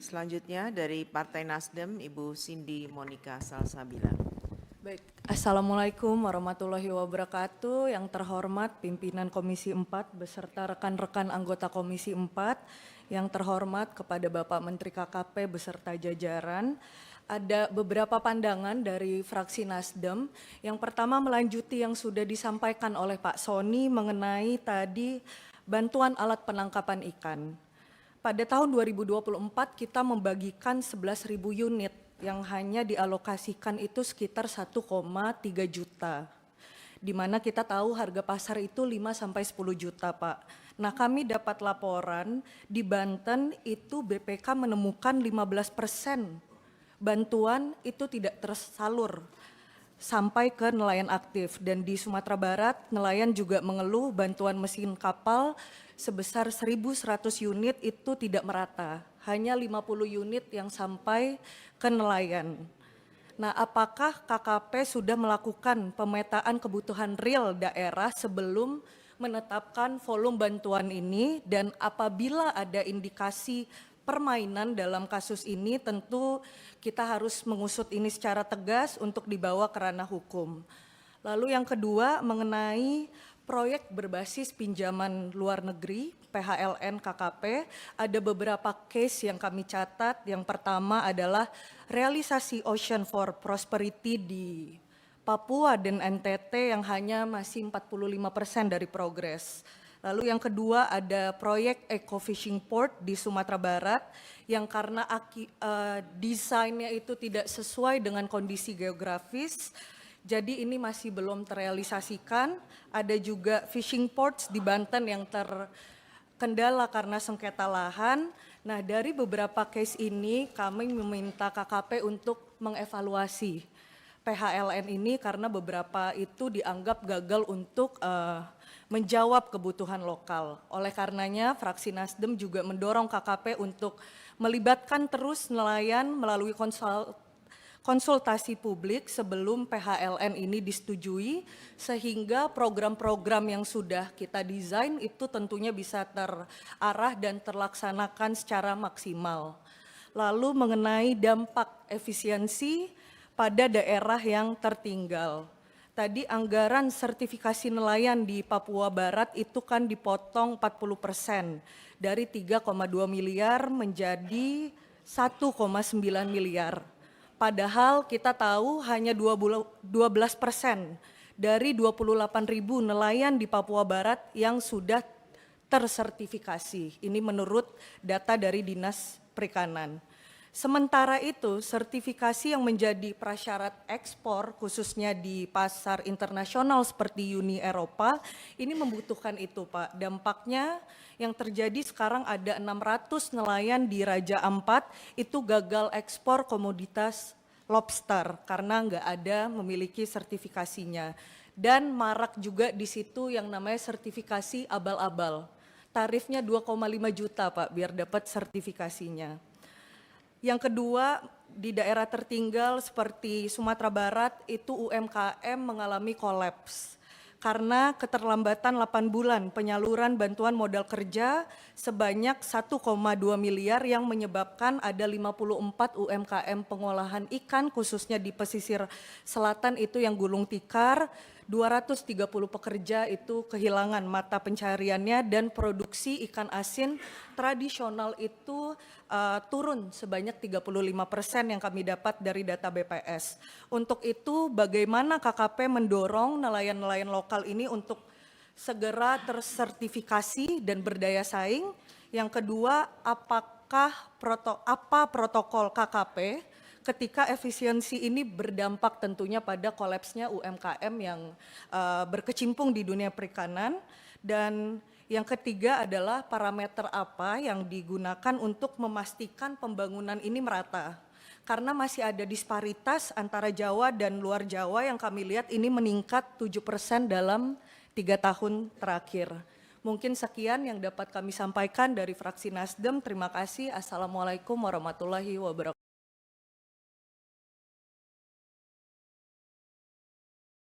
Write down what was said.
Selanjutnya dari Partai Nasdem, Ibu Cindy Monica Salsabila. Baik, Assalamualaikum warahmatullahi wabarakatuh. Yang terhormat pimpinan Komisi 4 beserta rekan-rekan anggota Komisi 4, yang terhormat kepada Bapak Menteri KKP beserta jajaran. Ada beberapa pandangan dari fraksi Nasdem. Yang pertama melanjuti yang sudah disampaikan oleh Pak Sony mengenai tadi bantuan alat penangkapan ikan. Pada tahun 2024 kita membagikan 11.000 unit yang hanya dialokasikan itu sekitar 1,3 juta. Di mana kita tahu harga pasar itu 5-10 juta, Pak. Nah, kami dapat laporan di Banten itu BPK menemukan 15% bantuan itu tidak tersalur sampai ke nelayan aktif, dan di Sumatera Barat nelayan juga mengeluh bantuan mesin kapal sebesar 1.100 unit itu tidak merata, hanya 50 unit yang sampai ke nelayan. Nah, apakah KKP sudah melakukan pemetaan kebutuhan real daerah sebelum menetapkan volume bantuan ini, dan apabila ada indikasi permainan dalam kasus ini, tentu kita harus mengusut ini secara tegas untuk dibawa ke ranah hukum. Lalu yang kedua mengenai proyek berbasis pinjaman luar negeri, PHLN KKP, ada beberapa case yang kami catat. Yang pertama adalah realisasi Ocean for Prosperity di Papua dan NTT yang hanya masih 45% dari progres. Lalu yang kedua ada proyek Eco Fishing Port di Sumatera Barat yang karena desainnya itu tidak sesuai dengan kondisi geografis, jadi ini masih belum terrealisasikan. Ada juga fishing ports di Banten yang terkendala karena sengketa lahan. Nah, dari beberapa case ini kami meminta KKP untuk mengevaluasi PHLN ini karena beberapa itu dianggap gagal untuk menjawab kebutuhan lokal. Oleh karenanya fraksi Nasdem juga mendorong KKP untuk melibatkan terus nelayan melalui konsultasi publik sebelum PHLN ini disetujui, sehingga program-program yang sudah kita desain itu tentunya bisa terarah dan terlaksanakan secara maksimal. Lalu mengenai dampak efisiensi pada daerah yang tertinggal. Tadi anggaran sertifikasi nelayan di Papua Barat itu kan dipotong 40% dari 3,2 miliar menjadi 1,9 miliar. Padahal kita tahu hanya 12% dari 28.000 nelayan di Papua Barat yang sudah tersertifikasi. Ini menurut data dari Dinas Perikanan. Sementara itu, sertifikasi yang menjadi prasyarat ekspor khususnya di pasar internasional seperti Uni Eropa, ini membutuhkan itu, Pak. Dampaknya yang terjadi sekarang ada 600 nelayan di Raja Ampat itu gagal ekspor komoditas lobster karena nggak ada memiliki sertifikasinya. Dan marak juga di situ yang namanya sertifikasi abal-abal. Tarifnya 2,5 juta, Pak, biar dapat sertifikasinya. Yang kedua, di daerah tertinggal seperti Sumatera Barat itu UMKM mengalami kolaps karena keterlambatan 8 bulan penyaluran bantuan modal kerja sebanyak 1,2 miliar yang menyebabkan ada 54 UMKM pengolahan ikan khususnya di pesisir selatan itu yang gulung tikar, 230 pekerja itu kehilangan mata pencahariannya, dan produksi ikan asin tradisional itu turun sebanyak 35% yang kami dapat dari data BPS. Untuk itu bagaimana KKP mendorong nelayan-nelayan lokal ini untuk segera tersertifikasi dan berdaya saing? Yang kedua, apa protokol KKP ketika efisiensi ini berdampak tentunya pada kolapsnya UMKM yang berkecimpung di dunia perikanan? Dan yang ketiga adalah parameter apa yang digunakan untuk memastikan pembangunan ini merata? Karena masih ada disparitas antara Jawa dan luar Jawa yang kami lihat ini meningkat 7% dalam 3 tahun terakhir. Mungkin sekian yang dapat kami sampaikan dari fraksi Nasdem. Terima kasih. Assalamualaikum warahmatullahi wabarakatuh.